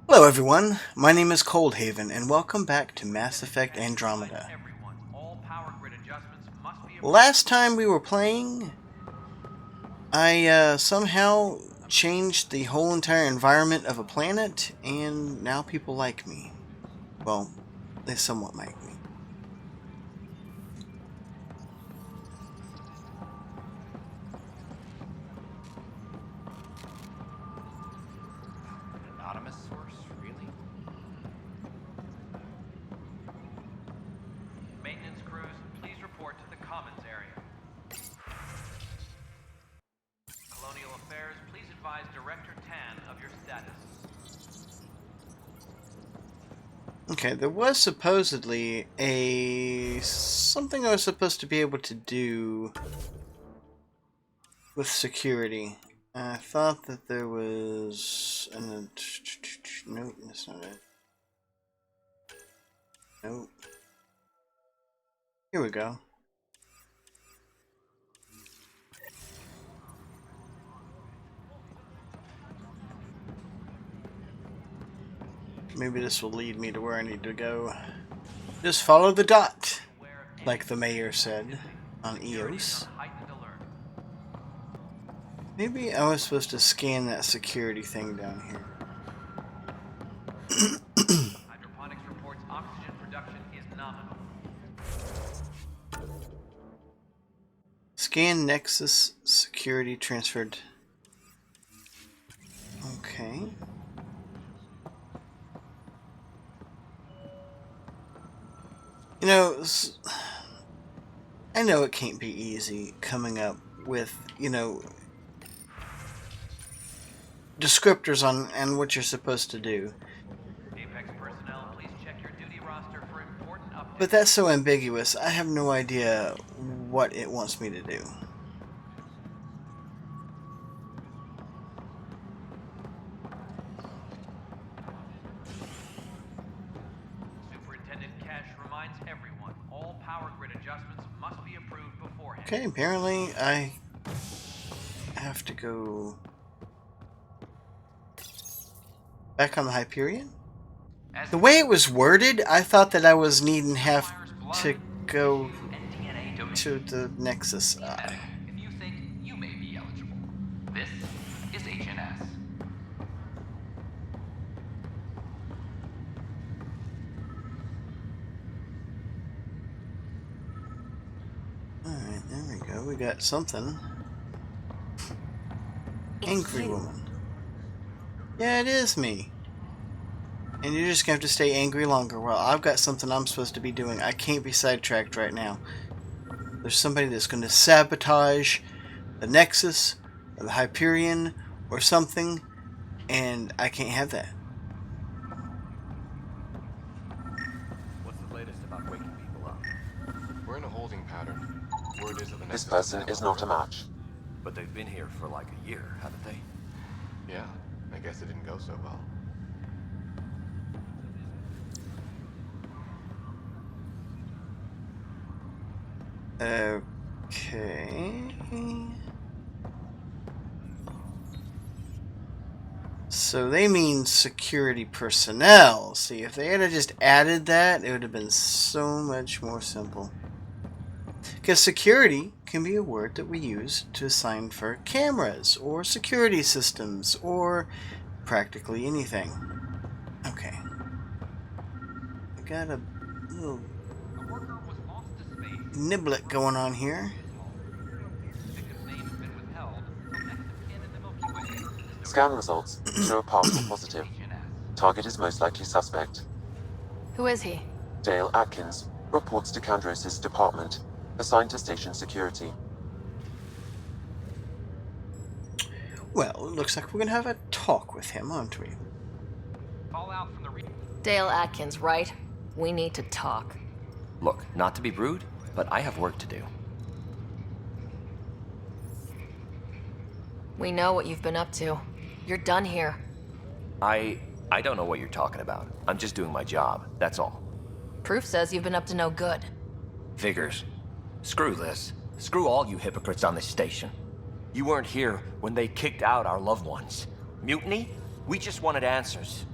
Hello everyone, my name is ColdHaven and welcome back to Mass Effect Andromeda. Last time we were playing, I somehow changed the whole entire environment of a planet and now people like me. Well, they somewhat like me. Anonymous source, really? Maintenance crews, please report to the commons area. Colonial Affairs, please advise Director Tan of your status. Okay, there was supposedly something I was supposed to be able to do with security. I thought that there was nope, that's not it. Nope. Here we go. Maybe this will lead me to where I need to go. Just follow the dot, like the mayor said on EOS. Maybe I was supposed to scan that security thing down here. Hydroponics reports oxygen production is nominal. Scan Nexus security transferred. Okay. You know, I know it can't be easy coming up with, descriptors on what you're supposed to do. Apex personnel, please check your duty roster for important updates. But that's so ambiguous, I have no idea what it wants me to do. Superintendent Cash reminds everyone, all power grid adjustments must be approved beforehand. Okay, apparently I have to go back on the Hyperion? The way it was worded, I thought that I was needing have to go to the Nexus. If you think you may be eligible, this is HNS. Alright, there we go. We got something. Angry woman. Yeah, it is me. And you're just going to have to stay angry longer. Well, I've got something I'm supposed to be doing. I can't be sidetracked right now. There's somebody that's going to sabotage the Nexus, or the Hyperion, or something, and I can't have that. What's the latest about waking people up? We're in a holding pattern. Word is that the This Nexus person is not a match. But they've been here for like a year, haven't they? Yeah, I guess it didn't go so well. Okay. So they mean security personnel. See, if they had just added that, it would have been so much more simple. Because security can be a word that we use to assign for cameras, or security systems, or practically anything. Okay. I got a little niblet going on here. Scan results show a partial positive. Target is most likely suspect. Who is he? Dale Atkins reports to Candros' department, assigned to station security. Well, it looks like we're going to have a talk with him, aren't we? Fallout from the Dale Atkins, right? We need to talk. Look, not to be rude, but I have work to do. We know what you've been up to. You're done here. I don't know what you're talking about. I'm just doing my job, that's all. Proof says you've been up to no good. Figures. Screw this. Screw all you hypocrites on this station. You weren't here when they kicked out our loved ones. Mutiny? We just wanted answers.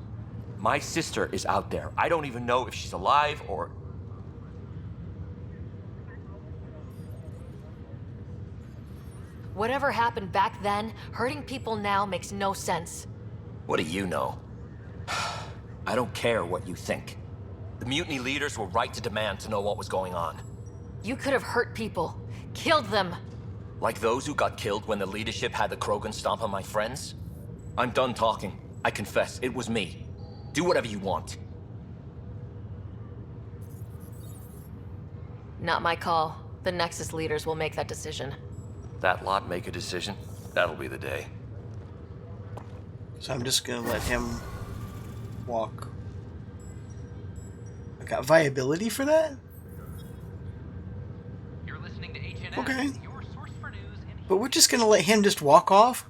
My sister is out there. I don't even know if she's alive or... Whatever happened back then, hurting people now makes no sense. What do you know? I don't care what you think. The mutiny leaders were right to demand to know what was going on. You could have hurt people, killed them. Like those who got killed when the leadership had the Krogan stomp on my friends? I'm done talking. I confess, it was me. Do whatever you want. Not my call. The Nexus leaders will make that decision. That lot make a decision? That'll be the day. So I'm just gonna let him walk. I got viability for that? You're listening to HNS, Okay. your source for news in But we're just gonna let him just walk off?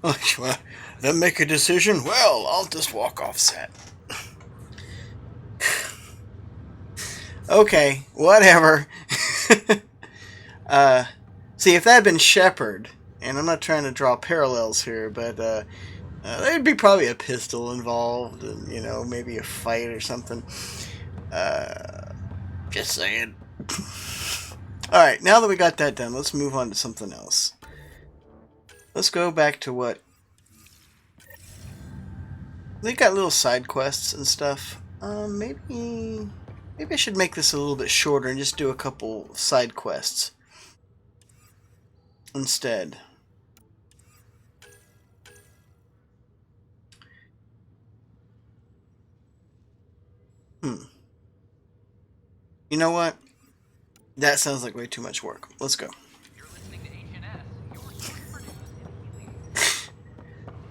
Then make a decision? Well, I'll just walk off set. Okay, whatever. See, if that had been Shepard, and I'm not trying to draw parallels here, but there'd be probably a pistol involved, and, you know, maybe a fight or something. Just saying. Alright, now that we got that done, let's move on to something else. Let's go back to what... They got little side quests and stuff. Maybe I should make this a little bit shorter and just do a couple side quests instead. You know what? That sounds like way too much work. Let's go. You're listening to HNS, your source for news in helium.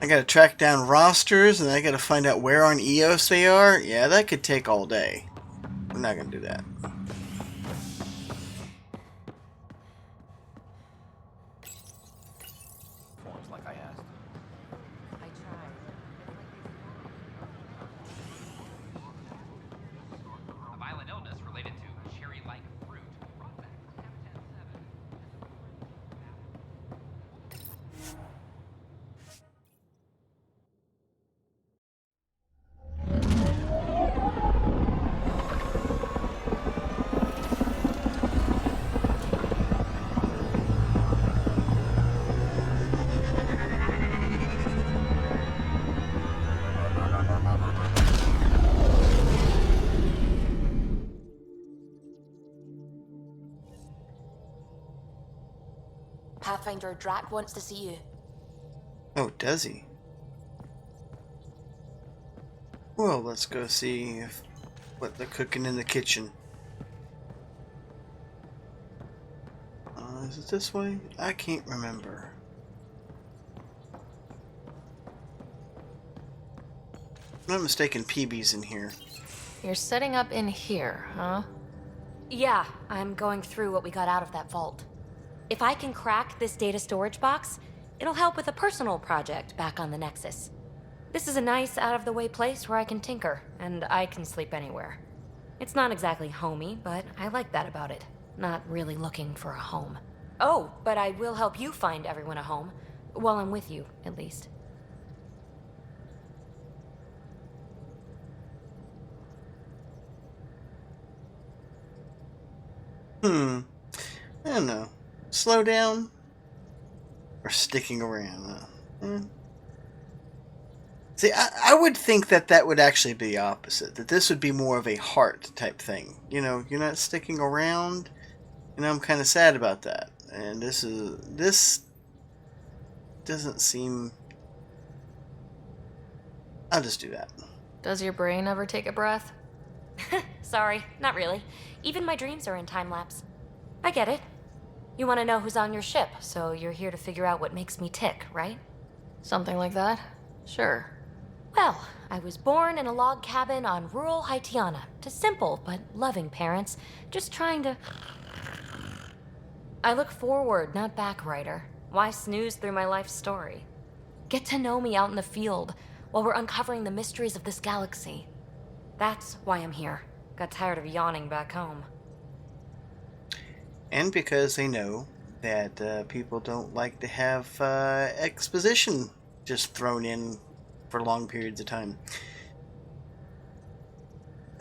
I gotta track down rosters and I gotta find out where on EOS they are. Yeah, that could take all day. We're not gonna do that. Forms like I asked. I tried. A violent illness related to cherry-like fruit brought back from Habitat 7. Pathfinder Drac wants to see you. Oh, does he? Well, let's go see what they're cooking in the kitchen. Is it this way? I can't remember. If I'm not mistaken, PB's in here. You're setting up in here, huh? Yeah, I'm going through what we got out of that vault. If I can crack this data storage box, it'll help with a personal project back on the Nexus. This is a nice, out-of-the-way place where I can tinker, and I can sleep anywhere. It's not exactly homey, but I like that about it. Not really looking for a home. Oh, but I will help you find everyone a home. While I'm with you, at least. I don't know. Slow down? Or sticking around? See, I would think that would actually be the opposite. That this would be more of a heart type thing. You know, you're not sticking around. And I'm kind of sad about that. And this doesn't seem... I'll just do that. Does your brain ever take a breath? Sorry, not really. Even my dreams are in time-lapse. I get it. You want to know who's on your ship, so you're here to figure out what makes me tick, right? Something like that? Sure. Well, I was born in a log cabin on rural Haitiana to simple but loving parents, just trying to... I look forward, not back, writer. Why snooze through my life story? Get to know me out in the field while we're uncovering the mysteries of this galaxy. That's why I'm here. Got tired of yawning back home. And because they know that people don't like to have exposition just thrown in for long periods of time.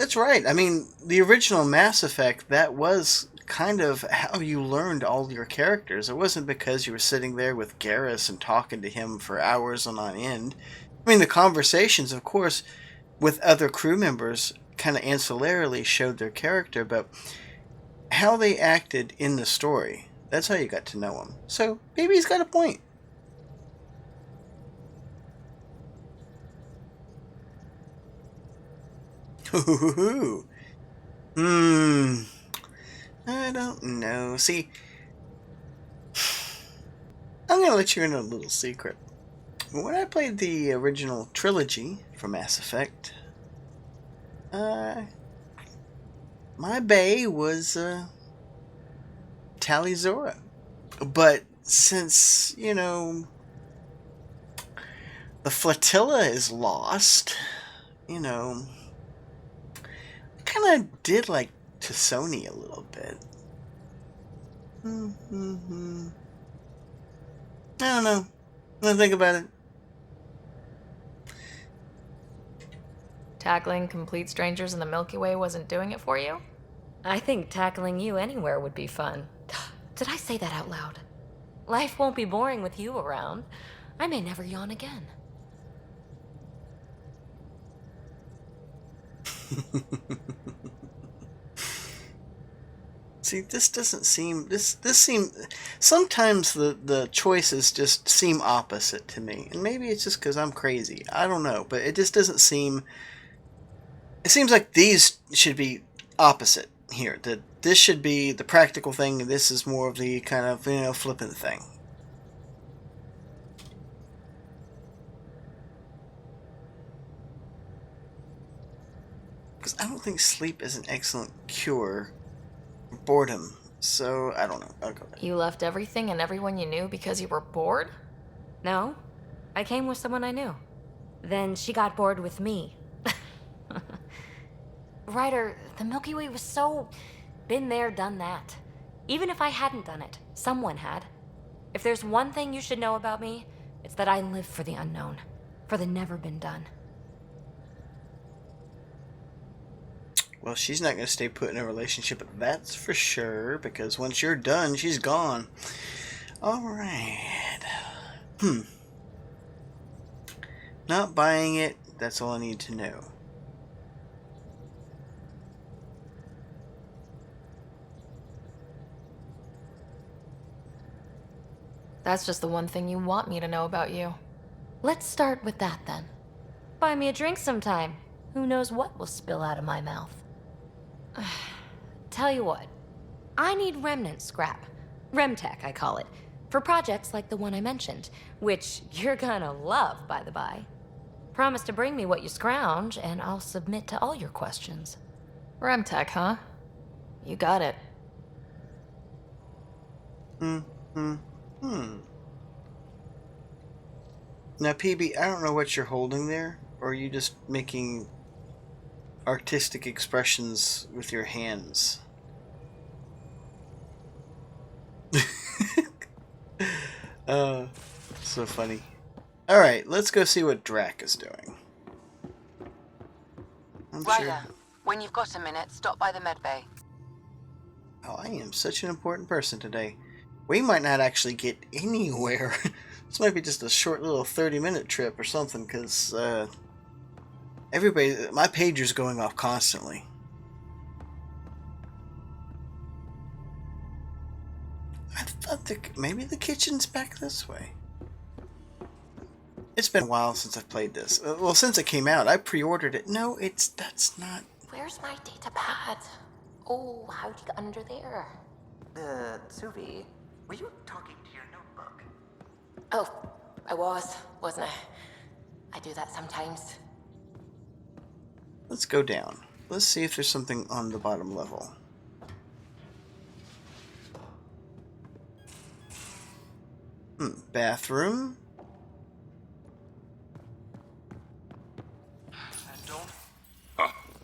That's right. I mean, the original Mass Effect, that was kind of how you learned all your characters. It wasn't because you were sitting there with Garrus and talking to him for hours on end. I mean, the conversations, of course, with other crew members kind of ancillarily showed their character, but how they acted in the story, that's how you got to know them. So maybe he's got a point. I don't know. See, I'm going to let you in on a little secret. When I played the original trilogy for Mass Effect, my bae was Talizora. But since, you know, the flotilla is lost, you know, I kind of did like T'Soni a little bit. I don't know. What do you think about it? Tackling complete strangers in the Milky Way wasn't doing it for you? I think tackling you anywhere would be fun. Did I say that out loud? Life won't be boring with you around. I may never yawn again. See, this doesn't seem... This seem... Sometimes the choices just seem opposite to me. And maybe it's just because I'm crazy. I don't know. But it just doesn't seem... It seems like these should be opposite here. That this should be the practical thing, and this is more of the kind of, you know, flippant thing. Because I don't think sleep is an excellent cure for boredom. So, I don't know. I'll go back. You left everything and everyone you knew because you were bored? No, I came with someone I knew. Then she got bored with me. Ryder, the Milky Way was so... been there, done that. Even if I hadn't done it, someone had. If there's one thing you should know about me, it's that I live for the unknown. For the never been done. Well, she's not going to stay put in a relationship, that's for sure. Because once you're done, she's gone. Alright. Not buying it, that's all I need to know. That's just the one thing you want me to know about you. Let's start with that then. Buy me a drink sometime. Who knows what will spill out of my mouth. Tell you what, I need remnant scrap. Remtech, I call it. For projects like the one I mentioned, which you're gonna love, by the by. Promise to bring me what you scrounge, and I'll submit to all your questions. Remtech, huh? You got it. Now, PB, I don't know what you're holding there, or are you just making artistic expressions with your hands? So funny. Alright, let's go see what Drac is doing. Ryder, when you've got a minute, stop by the medbay. Oh, I am such an important person today. We might not actually get anywhere. This might be just a short little 30-minute trip or something, because my pager's going off constantly. I thought maybe the kitchen's back this way. It's been a while since I've played this. Well, since it came out, I pre-ordered it. No, that's not... Where's my data pad? Oh, how'd you get under there? Suvi, were you talking to your notebook? Oh, I wasn't I? I do that sometimes. Let's go down. Let's see if there's something on the bottom level. Bathroom.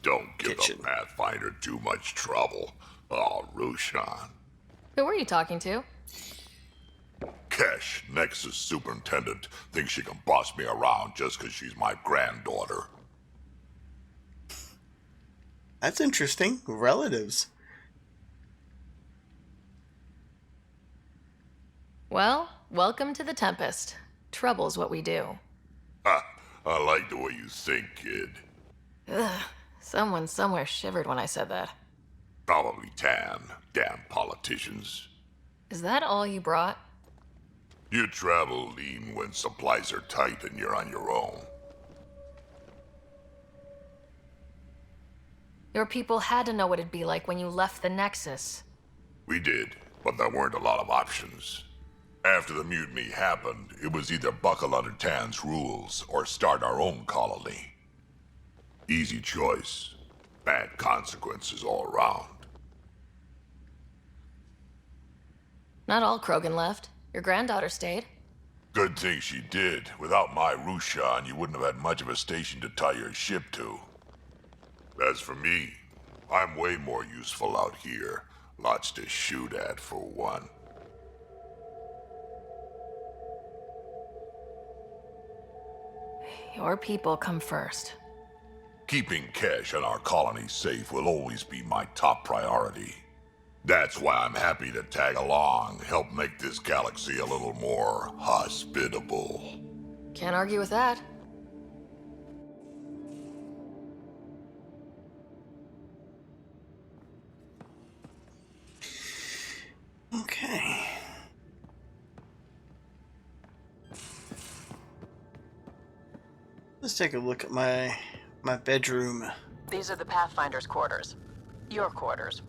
Don't give Kitchen. the Pathfinder too much trouble. Oh, Rushan. Who were you talking to? Kesh, Nexus Superintendent, thinks she can boss me around just because she's my granddaughter. That's interesting. Relatives. Well, welcome to the Tempest. Trouble's what we do. Ha! I like the way you think, kid. Ugh. Someone somewhere shivered when I said that. Probably Tan. Damn politicians. Is that all you brought? You travel lean when supplies are tight and you're on your own. Your people had to know what it'd be like when you left the Nexus. We did, but there weren't a lot of options. After the mutiny happened, it was either buckle under Tan's rules or start our own colony. Easy choice. Bad consequences all around. Not all Krogan left. Your granddaughter stayed. Good thing she did. Without my Rushan, you wouldn't have had much of a station to tie your ship to. As for me, I'm way more useful out here. Lots to shoot at, for one. Your people come first. Keeping cash on our colony safe will always be my top priority. That's why I'm happy to tag along, help make this galaxy a little more hospitable. Can't argue with that. Okay. Let's take a look at my bedroom. These are the Pathfinder's quarters. Your quarters.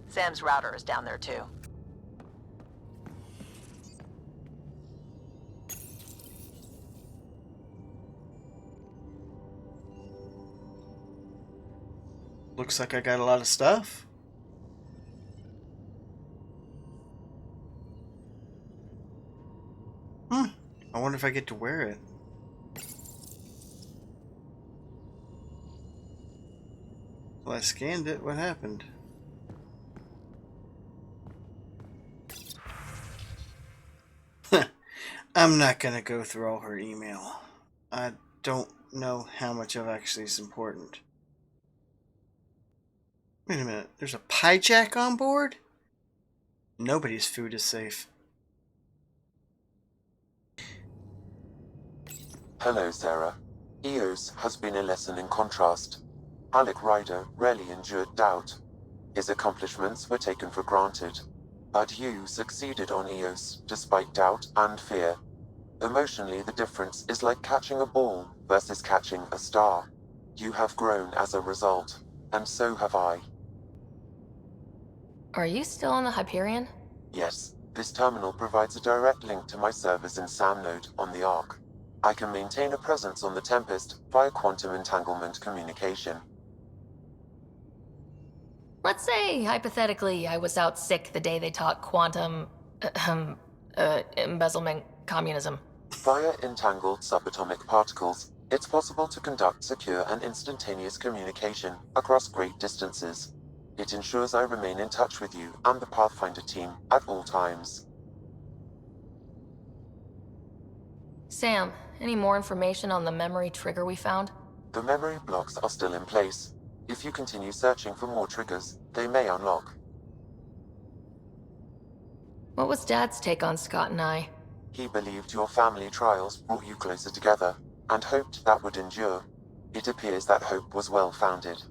Sam's router is down there too. Looks like I got a lot of stuff. I wonder if I get to wear it. Well, I scanned it. What happened? I'm not gonna go through all her email. I don't know how much of actually is important. Wait a minute. There's a hijack on board? Nobody's food is safe. Hello, Sarah. Eos has been a lesson in contrast. Alec Ryder rarely endured doubt. His accomplishments were taken for granted. But you succeeded on Eos, despite doubt and fear. Emotionally, the difference is like catching a ball versus catching a star. You have grown as a result, and so have I. Are you still on the Hyperion? Yes, this terminal provides a direct link to my servers in SamNode on the Ark. I can maintain a presence on the Tempest via quantum entanglement communication. Let's say, hypothetically, I was out sick the day they taught quantum... embezzlement communism. Via entangled subatomic particles, it's possible to conduct secure and instantaneous communication across great distances. It ensures I remain in touch with you and the Pathfinder team at all times. Sam, any more information on the memory trigger we found? The memory blocks are still in place. If you continue searching for more triggers, they may unlock. What was Dad's take on Scott and I? He believed your family trials brought you closer together, and hoped that would endure. It appears that hope was well-founded.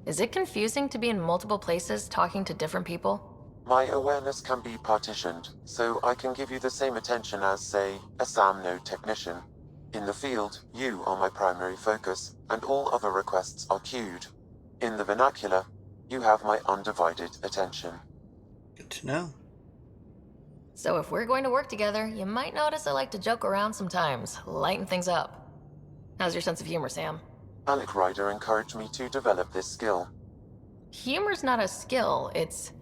Is it confusing to be in multiple places talking to different people? My awareness can be partitioned, so I can give you the same attention as, say, a SamNode technician. In the field, you are my primary focus, and all other requests are queued. In the vernacular, you have my undivided attention. Good to know. So if we're going to work together, you might notice I like to joke around sometimes, lighten things up. How's your sense of humor, Sam? Alec Ryder encouraged me to develop this skill. Humor's not a skill, it's...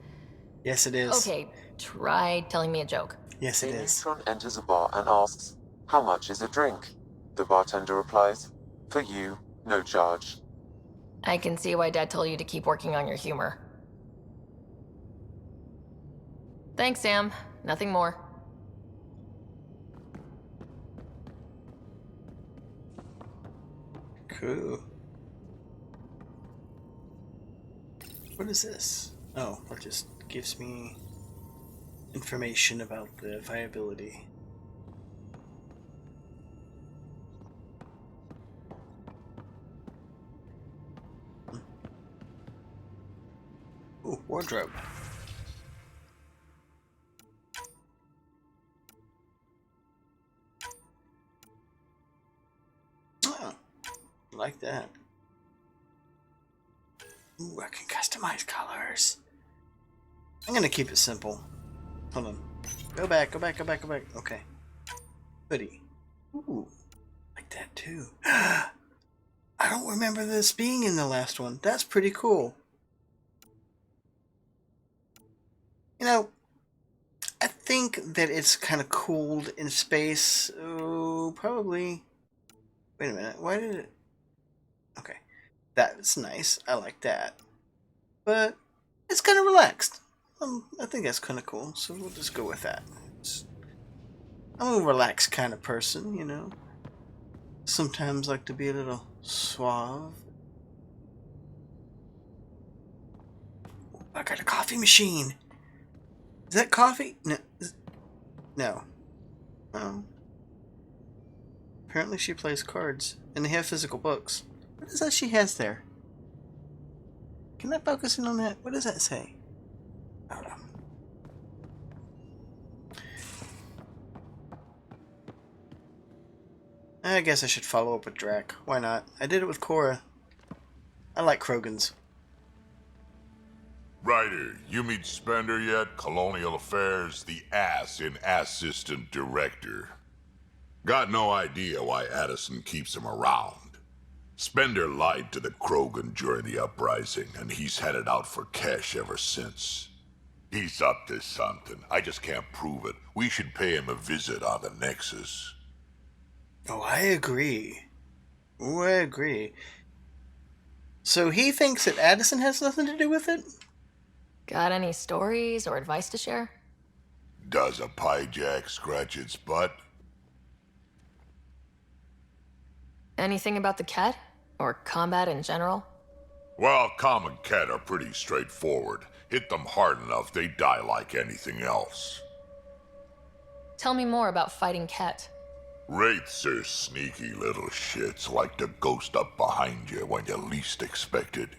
Yes, it is. Okay, try telling me a joke. Yes, it A is. neutron enters a bar and asks, "How much is a drink?" The bartender replies, "For you, no charge." I can see why Dad told you to keep working on your humor. Thanks, Sam. Nothing more. Cool. What is this? Oh, that just gives me information about the viability. Ooh, wardrobe. Oh, I like that. Ooh, I can customize colors. I'm gonna keep it simple. Hold on. Go back, go back, go back, go back. Okay. Hoodie. Ooh, like that too. I don't remember this being in the last one. That's pretty cool. You know, I think that it's kind of cooled in space. Oh, probably. Wait a minute. Why did it? Okay. That's nice. I like that. But it's kind of relaxed. I think that's kind of cool. So we'll just go with that. I'm a relaxed kind of person, you know. Sometimes like to be a little suave. I got a coffee machine. Is that coffee? No. No. Oh. Apparently she plays cards. And they have physical books. What is that she has there? Can I focus in on that? What does that say? I don't know. I guess I should follow up with Drac. Why not? I did it with Cora. I like Krogans. Ryder, you meet Spender yet? Colonial Affairs, the ass in assistant director. Got no idea why Addison keeps him around. Spender lied to the Krogan during the uprising, and he's headed out for cash ever since. He's up to something. I just can't prove it. We should pay him a visit on the Nexus. Oh, I agree. Oh, I agree. So he thinks that Addison has nothing to do with it? Got any stories or advice to share? Does a pie jack scratch its butt? Anything about the Ket? Or combat in general? Well, common Ket are pretty straightforward. Hit them hard enough, they die like anything else. Tell me more about fighting Ket. Wraiths are sneaky little shits, like to ghost up behind you when you least expect it.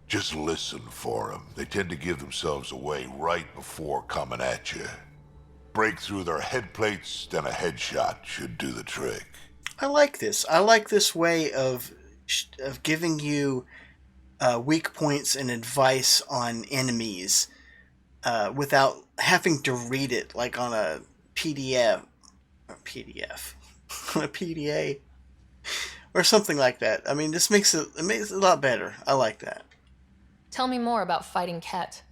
Just listen for them. They tend to give themselves away right before coming at you. Break through their head plates, then a headshot should do the trick. I like this. I like this way of giving you weak points and advice on enemies without having to read it, like on a PDF. Or PDF. On a PDA. Or something like that. I mean, this makes it a lot better. I like that. Tell me more about fighting Ket.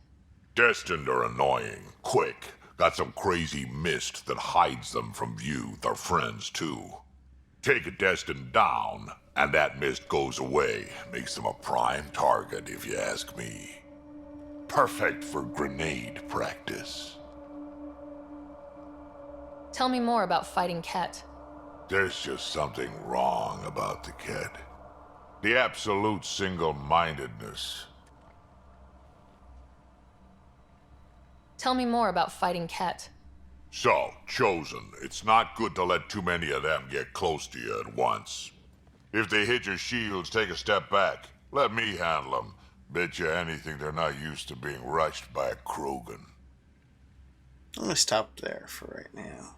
Destined are annoying, quick. Got some crazy mist that hides them from view, their friends too. Take a Destined down, and that mist goes away. Makes them a prime target, if you ask me. Perfect for grenade practice. Tell me more about fighting Ket. There's just something wrong about the Ket. The absolute single-mindedness. Tell me more about fighting Ket. So, Chosen, it's not good to let too many of them get close to you at once. If they hit your shields, take a step back. Let me handle them. Bet you anything they're not used to being rushed by a Krogan. I'm gonna stop there for right now.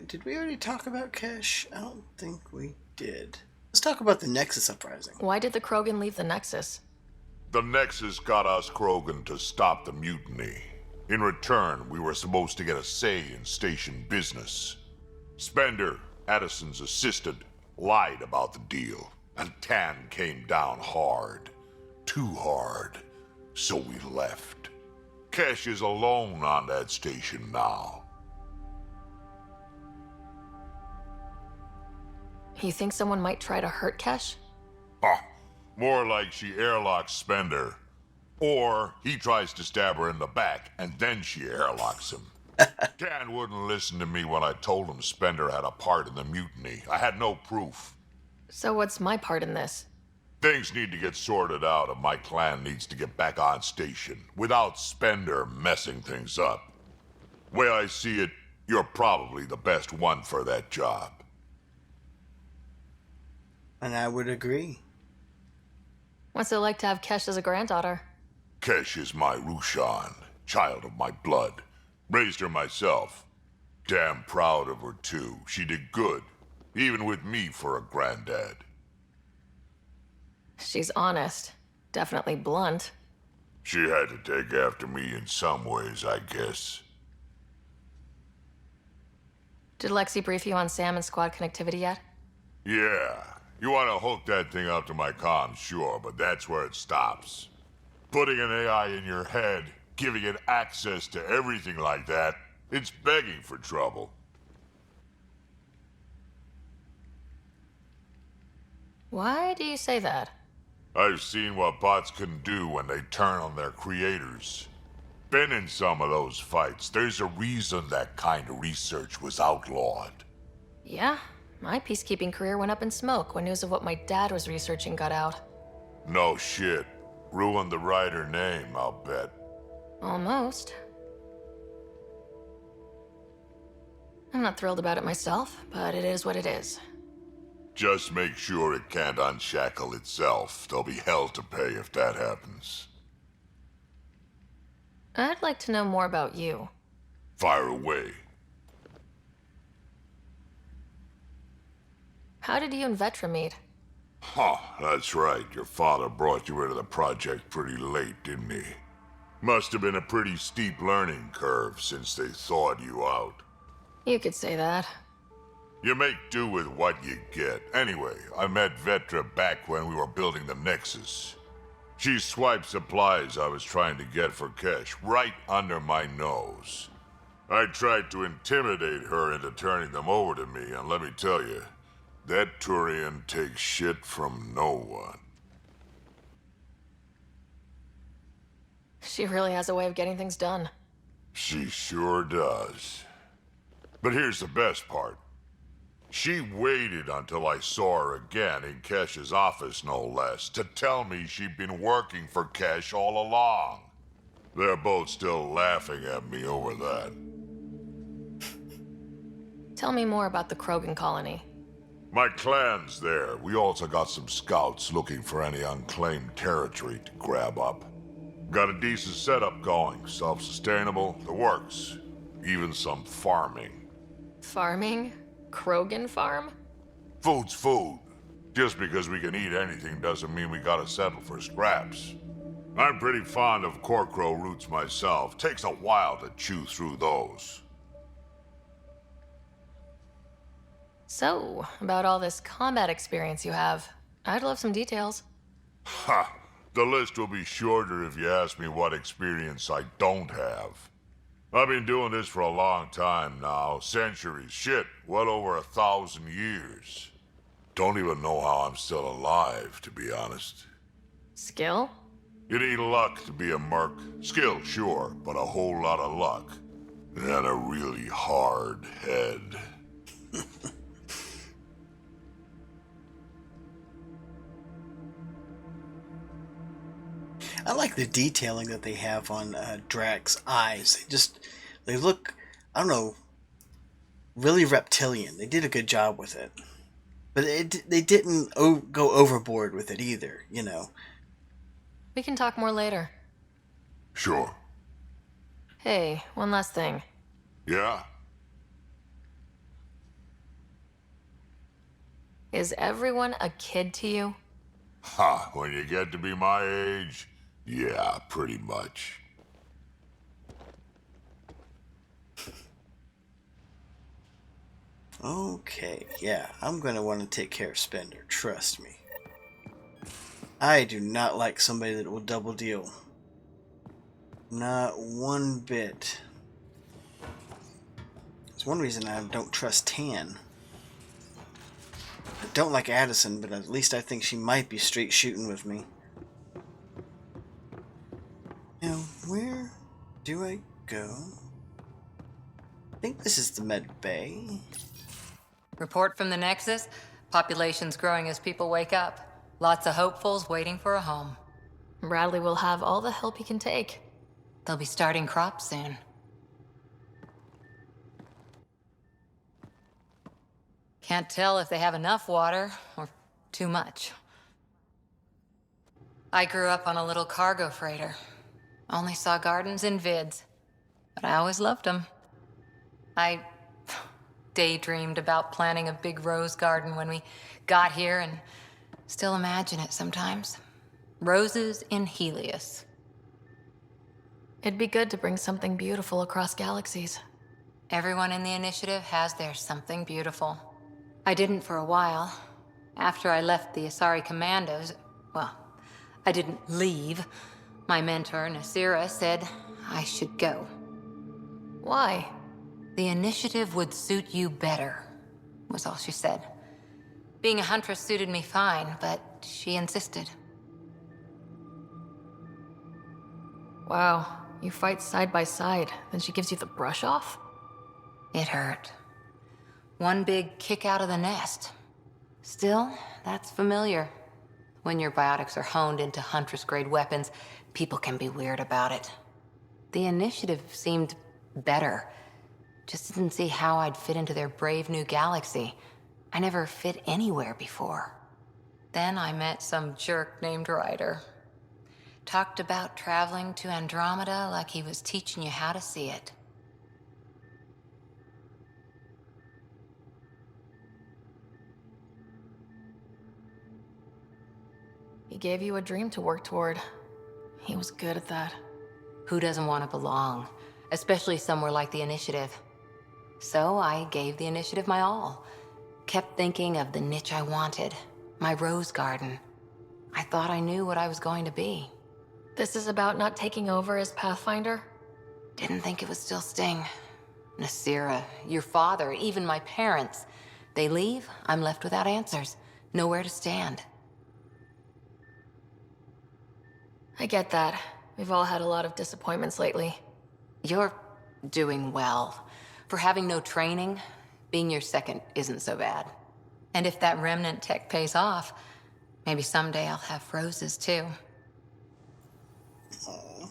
Did we already talk about Kesh? I don't think we did. Let's talk about the Nexus uprising. Why did the Krogan leave the Nexus? The Nexus got us Krogan to stop the mutiny. In return, we were supposed to get a say in station business. Spender, Addison's assistant, lied about the deal, and Tan came down hard. Too hard. So we left. Kesh is alone on that station now. You think someone might try to hurt Kesh? Huh. More like she airlocks Spender. Or he tries to stab her in the back, and then she airlocks him. Tan wouldn't listen to me when I told him Spender had a part in the mutiny. I had no proof. So what's my part in this? Things need to get sorted out, and my clan needs to get back on station without Spender messing things up. Way I see it, you're probably the best one for that job. And I would agree. What's it like to have Kesh as a granddaughter? Kesh is my Rushan, child of my blood. Raised her myself. Damn proud of her, too. She did good, even with me for a granddad. She's honest. Definitely blunt. She had to take after me in some ways, I guess. Did Lexi brief you on Sam and squad connectivity yet? Yeah. You want to hook that thing up to my comms, sure, but that's where it stops. Putting an AI in your head, giving it access to everything like that, it's begging for trouble. Why do you say that? I've seen what bots can do when they turn on their creators. Been in some of those fights. There's a reason that kind of research was outlawed. Yeah, my peacekeeping career went up in smoke when news of what my dad was researching got out. No shit. Ruined the writer name, I'll bet. Almost. I'm not thrilled about it myself, but it is what it is. Just make sure it can't unshackle itself. There'll be hell to pay if that happens. I'd like to know more about you. Fire away. How did you and Vetra meet? Huh, that's right. Your father brought you into the project pretty late, didn't he? Must have been a pretty steep learning curve since they thawed you out. You could say that. You make do with what you get. Anyway, I met Vetra back when we were building the Nexus. She swiped supplies I was trying to get for Kesh right under my nose. I tried to intimidate her into turning them over to me, and let me tell you, that Turian takes shit from no one. She really has a way of getting things done. She sure does. But here's the best part. She waited until I saw her again in Kesh's office, no less, to tell me she'd been working for Kesh all along. They're both still laughing at me over that. Tell me more about the Krogan colony. My clan's there. We also got some scouts looking for any unclaimed territory to grab up. Got a decent setup going, self-sustainable, the works. Even some farming. Farming? Krogan farm? Food's food. Just because we can eat anything doesn't mean we gotta settle for scraps. I'm pretty fond of Corcrow roots myself. Takes a while to chew through those. So, about all this combat experience you have, I'd love some details. Ha! The list will be shorter if you ask me what experience I don't have. I've been doing this for a long time now. Centuries. Shit, well over 1,000 years. Don't even know how I'm still alive, to be honest. Skill? You need luck to be a merc. Skill, sure, but a whole lot of luck. And a really hard head. I like the detailing that they have on Drax's eyes. They look, I don't know, really reptilian. They did a good job with it. But they didn't go overboard with it either, you know. We can talk more later. Sure. Hey, one last thing. Yeah? Is everyone a kid to you? Ha, when you get to be my age, yeah, pretty much. Okay, yeah, I'm going to want to take care of Spender, trust me. I do not like somebody that will double deal. Not one bit. It's one reason I don't trust Tan. I don't like Addison, but at least I think she might be straight shooting with me. Now, where do I go? I think this is the med bay. Report from the Nexus. Population's growing as people wake up. Lots of hopefuls waiting for a home. Bradley will have all the help he can take. They'll be starting crops soon. Can't tell if they have enough water or too much. I grew up on a little cargo freighter. Only saw gardens in vids, but I always loved them. I daydreamed about planting a big rose garden when we got here and still imagine it sometimes. Roses in Helios. It'd be good to bring something beautiful across galaxies. Everyone in the initiative has their something beautiful. I didn't for a while. After I left the Asari Commandos, well, I didn't leave. My mentor, Nasira, said I should go. Why? The initiative would suit you better, was all she said. Being a huntress suited me fine, but she insisted. Wow, you fight side by side, then she gives you the brush off? It hurt. One big kick out of the nest. Still, that's familiar. When your biotics are honed into Huntress-grade weapons, people can be weird about it. The initiative seemed better. Just didn't see how I'd fit into their brave new galaxy. I never fit anywhere before. Then I met some jerk named Ryder. Talked about traveling to Andromeda like he was teaching you how to see it. He gave you a dream to work toward. He was good at that. Who doesn't want to belong? Especially somewhere like the Initiative. So I gave the Initiative my all. Kept thinking of the niche I wanted. My rose garden. I thought I knew what I was going to be. This is about not taking over as Pathfinder? Didn't think it would still sting. Nasira, your father, even my parents. They leave, I'm left without answers. Nowhere to stand. I get that. We've all had a lot of disappointments lately. You're doing well. For having no training, being your second isn't so bad. And if that remnant tech pays off, maybe someday I'll have roses too. Aww.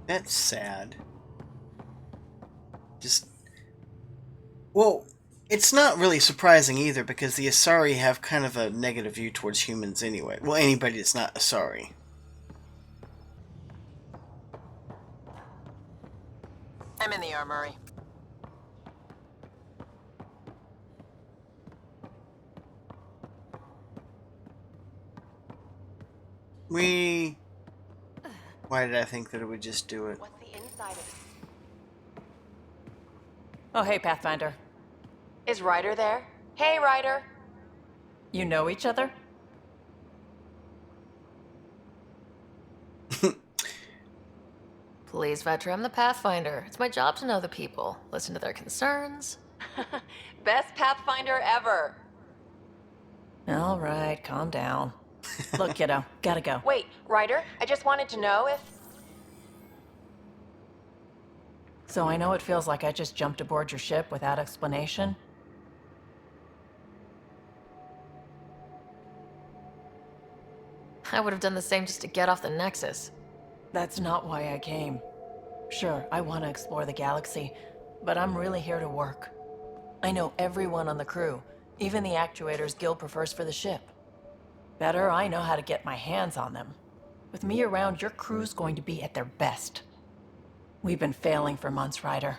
That's sad. Well, it's not really surprising either, because the Asari have kind of a negative view towards humans anyway. Well, anybody that's not Asari. I'm in the armory. Why did I think that it would just do it? What's the inside of it? Oh, hey, Pathfinder. Is Ryder there? Hey, Ryder. You know each other? Please, Vetra, I'm the Pathfinder. It's my job to know the people, listen to their concerns. Best Pathfinder ever. All right, calm down. Look, kiddo, gotta go. Wait, Ryder, I just wanted to know if... So I know it feels like I just jumped aboard your ship without explanation. I would have done the same just to get off the Nexus. That's not why I came. Sure, I want to explore the galaxy, but I'm really here to work. I know everyone on the crew, even the actuators Gil prefers for the ship. Better, I know how to get my hands on them. With me around, your crew's going to be at their best. We've been failing for months, Ryder.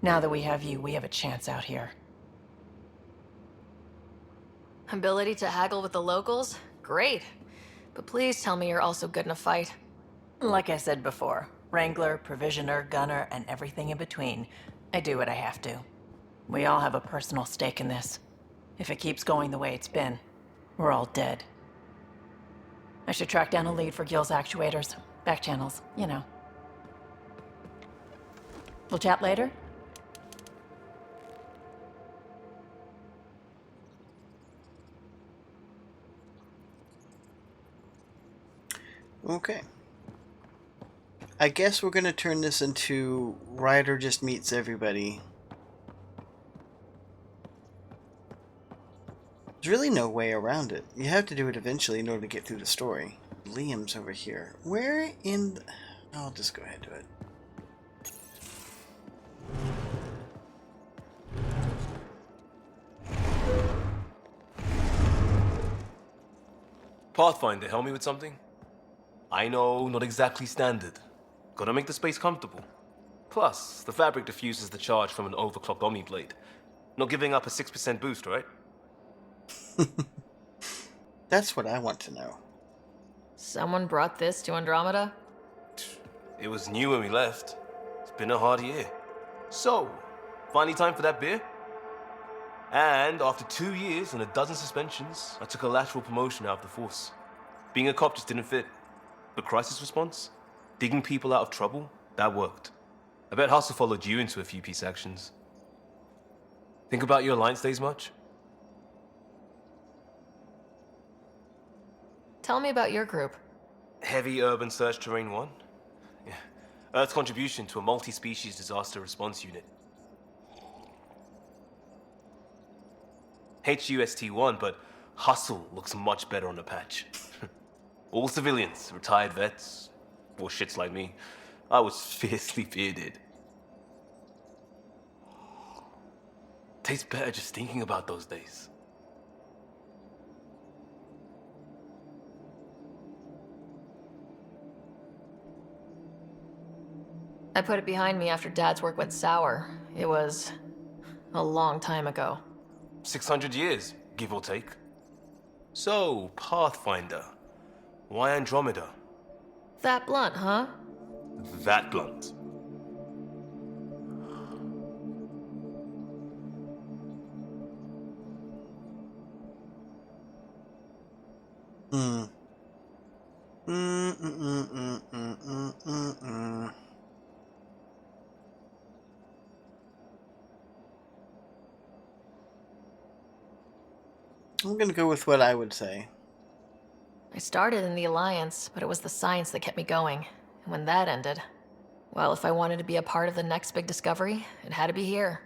Now that we have you, we have a chance out here. Ability to haggle with the locals? Great. But please tell me you're also good in a fight. Like I said before, Wrangler, Provisioner, Gunner, and everything in between. I do what I have to. We all have a personal stake in this. If it keeps going the way it's been, we're all dead. I should track down a lead for Gil's actuators. Back channels, you know. We'll chat later? Okay. I guess we're gonna turn this into Ryder just meets everybody. There's really no way around it. You have to do it eventually in order to get through the story. Liam's over here. Where in the... I'll just go ahead and do it. Pathfinder, help me with something? I know, not exactly standard. Gotta make the space comfortable. Plus, the fabric diffuses the charge from an overclocked Omniblade. Not giving up a 6% boost, right? That's what I want to know. Someone brought this to Andromeda? It was new when we left. It's been a hard year. So, finally time for that beer? And after 2 years and a dozen suspensions, I took a lateral promotion out of the force. Being a cop just didn't fit. But crisis response? Digging people out of trouble? That worked. I bet Hustle followed you into a few peace actions. Think about your Alliance days much? Tell me about your group. Heavy Urban Search Terrain 1? Yeah. Earth's contribution to a multi-species disaster response unit. HUST-1, but Hustle looks much better on the patch. All civilians, retired vets, or shits like me. I was fiercely bearded. Tastes better just thinking about those days. I put it behind me after Dad's work went sour. It was a long time ago. 600 years, give or take. So, Pathfinder. Why Andromeda? That blunt, huh? That blunt. I'm gonna go with what I would say. I started in the Alliance, but it was the science that kept me going. And when that ended, well, if I wanted to be a part of the next big discovery, it had to be here.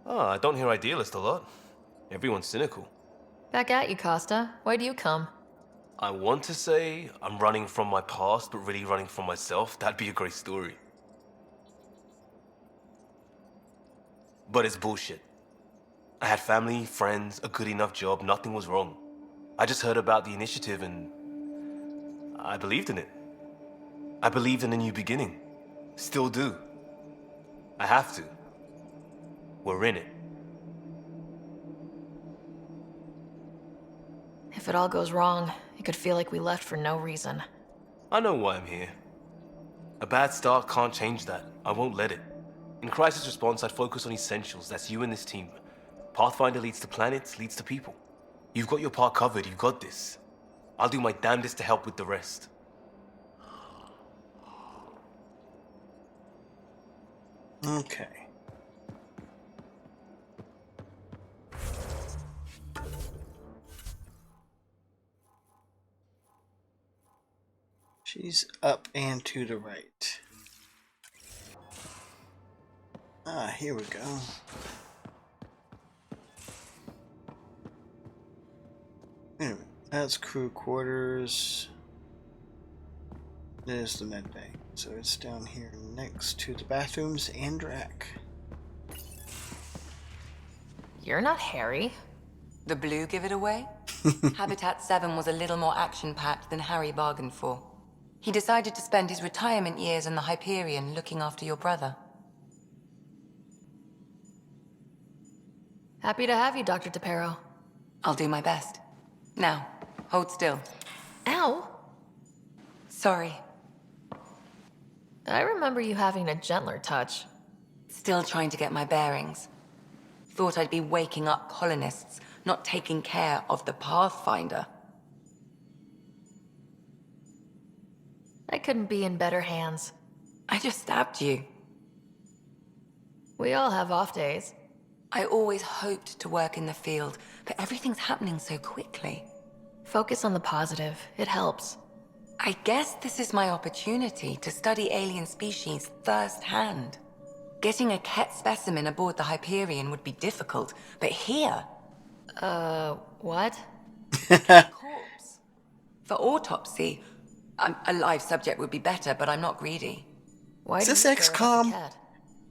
Oh, I don't hear idealist a lot. Everyone's cynical. Back at you, Costa. Why do you come? I want to say I'm running from my past, but really running from myself. That'd be a great story. But it's bullshit. I had family, friends, a good enough job, nothing was wrong. I just heard about the initiative and I believed in it. I believed in a new beginning. Still do. I have to. We're in it. If it all goes wrong, it could feel like we left for no reason. I know why I'm here. A bad start can't change that. I won't let it. In crisis response, I'd focus on essentials. That's you and this team. Pathfinder leads to planets, leads to people. You've got your part covered, you got this. I'll do my damnedest to help with the rest. Okay. She's up and to the right. Ah, here we go. Anyway, that's crew quarters. There's the med bay. So it's down here next to the bathrooms and rack. You're not Harry. The blue give it away? Habitat 7 was a little more action-packed than Harry bargained for. He decided to spend his retirement years in the Hyperion looking after your brother. Happy to have you, Dr. DePero. I'll do my best. Now, hold still. Ow! Sorry. I remember you having a gentler touch. Still trying to get my bearings. Thought I'd be waking up colonists, not taking care of the Pathfinder. I couldn't be in better hands. I just stabbed you. We all have off days. I always hoped to work in the field, but everything's happening so quickly. Focus on the positive. It helps. I guess this is my opportunity to study alien species firsthand. Getting a Ket specimen aboard the Hyperion would be difficult, but here... What? Corpse. For autopsy, a live subject would be better, but I'm not greedy. Why Is do you this care about the XCOM? cat?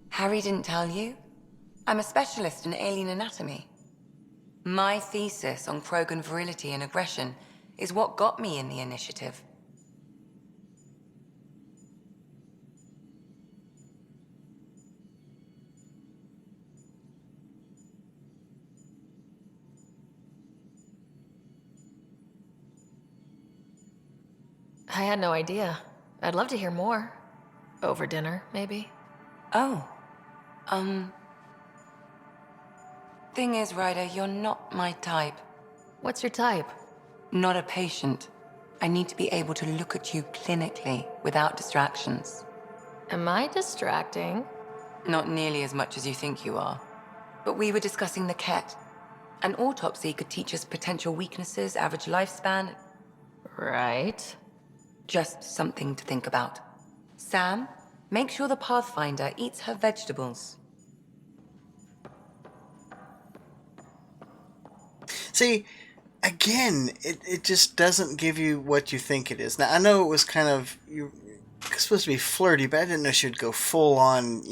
Harry didn't tell you? I'm a specialist in alien anatomy. My thesis on Krogan virility and aggression is what got me in the initiative. I had no idea. I'd love to hear more. Over dinner, maybe? Oh. Thing is, Ryder, you're not my type. What's your type? Not a patient. I need to be able to look at you clinically without distractions. Am I distracting? Not nearly as much as you think you are. But we were discussing the Ket. An autopsy could teach us potential weaknesses, average lifespan. Right. Just something to think about. Sam, make sure the Pathfinder eats her vegetables. See, again, it just doesn't give you what you think it is. Now, I know it was kind of supposed to be flirty, but I didn't know she would go full on,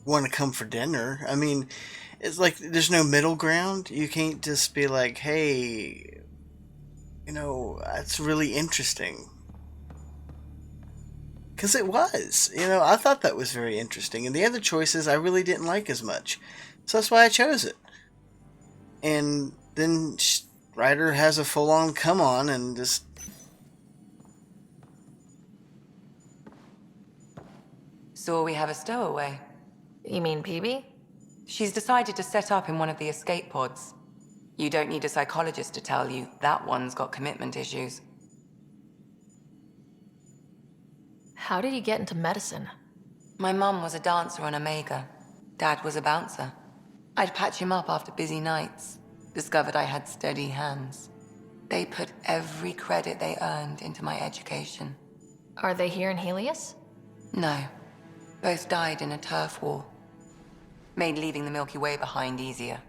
want to come for dinner. I mean, it's like there's no middle ground. You can't just be like, hey, that's really interesting. Because it was. I thought that was very interesting. And the other choices I really didn't like as much. So that's why I chose it. And then Ryder has a full-on come-on and just... So we have a stowaway. You mean PB? She's decided to set up in one of the escape pods. You don't need a psychologist to tell you that one's got commitment issues. How did you get into medicine? My mum was a dancer on Omega. Dad was a bouncer. I'd patch him up after busy nights. Discovered I had steady hands. They put every credit they earned into my education. Are they here in Helios? No. Both died in a turf war. Made leaving the Milky Way behind easier.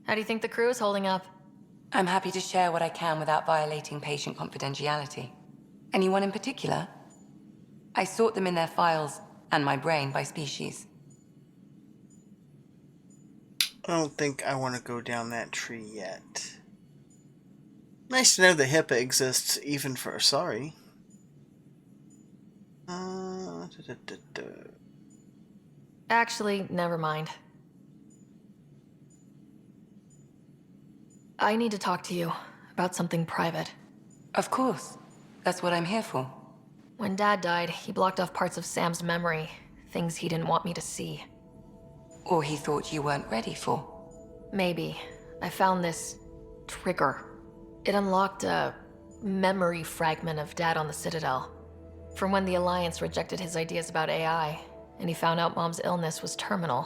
How do you think the crew is holding up? I'm happy to share what I can without violating patient confidentiality. Anyone in particular? I sort them in their files and my brain by species. I don't think I want to go down that tree yet. Nice to know that HIPAA exists even for Asari. Actually, never mind. I need to talk to you about something private. Of course. That's what I'm here for. When Dad died, he blocked off parts of Sam's memory, things he didn't want me to see. Or he thought you weren't ready for. Maybe. I found this trigger. It unlocked a memory fragment of Dad on the Citadel. From when the Alliance rejected his ideas about AI, and he found out Mom's illness was terminal.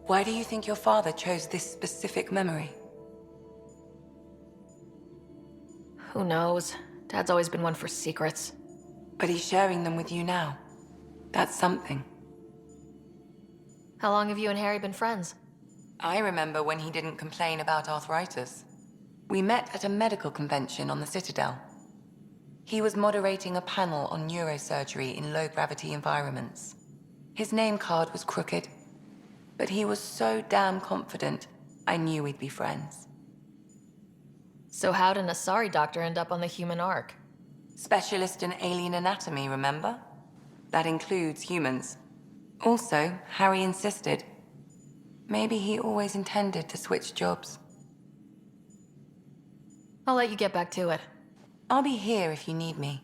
Why do you think your father chose this specific memory? Who knows? Dad's always been one for secrets. But he's sharing them with you now. That's something. How long have you and Harry been friends? I remember when he didn't complain about arthritis. We met at a medical convention on the Citadel. He was moderating a panel on neurosurgery in low-gravity environments. His name card was crooked, but he was so damn confident, I knew we'd be friends. So how'd an Asari doctor end up on the human Ark? Specialist in alien anatomy, remember? That includes humans. Also, Harry insisted. Maybe he always intended to switch jobs. I'll let you get back to it. I'll be here if you need me.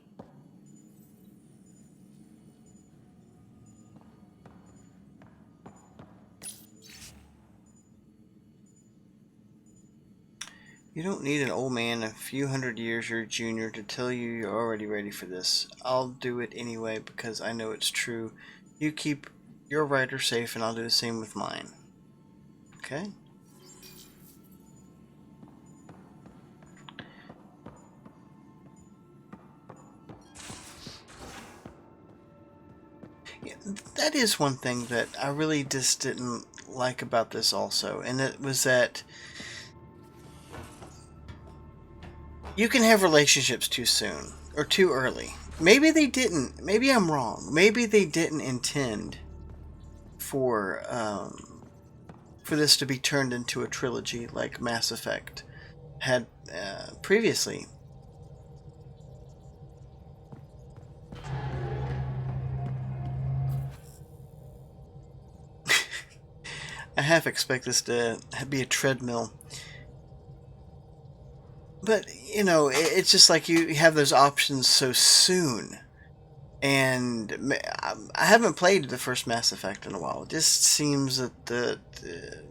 You don't need an old man a few hundred years your junior to tell you you're already ready for this. I'll do it anyway because I know it's true. You keep your Ryder safe and I'll do the same with mine. Okay? Yeah, that is one thing that I really just didn't like about this also, and it was that you can have relationships too soon or too early. Maybe they didn't. Maybe I'm wrong. Maybe they didn't intend for this to be turned into a trilogy like Mass Effect had previously. I half expect this to be a treadmill. But, you know, it's just like you have those options so soon. And I haven't played the first Mass Effect in a while. It just seems that it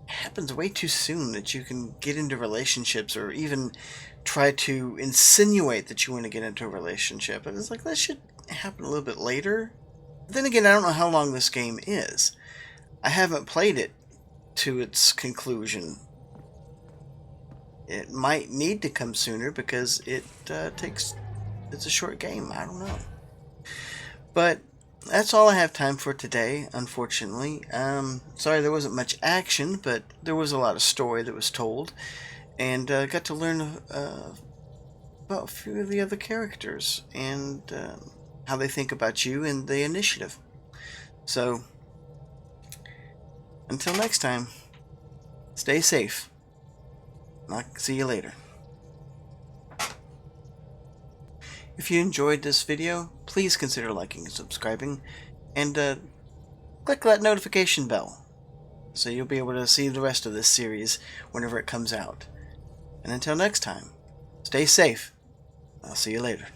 happens way too soon that you can get into relationships or even try to insinuate that you want to get into a relationship. And it's like, that should happen a little bit later. But then again, I don't know how long this game is. I haven't played it to its conclusion. It might need to come sooner because it's a short game. I don't know. But that's all I have time for today, unfortunately. Sorry there wasn't much action, but there was a lot of story that was told. And got to learn about a few of the other characters and how they think about you and the initiative. So, until next time, stay safe. I'll see you later. If you enjoyed this video, please consider liking and subscribing, and click that notification bell so you'll be able to see the rest of this series whenever it comes out. And until next time, stay safe. I'll see you later.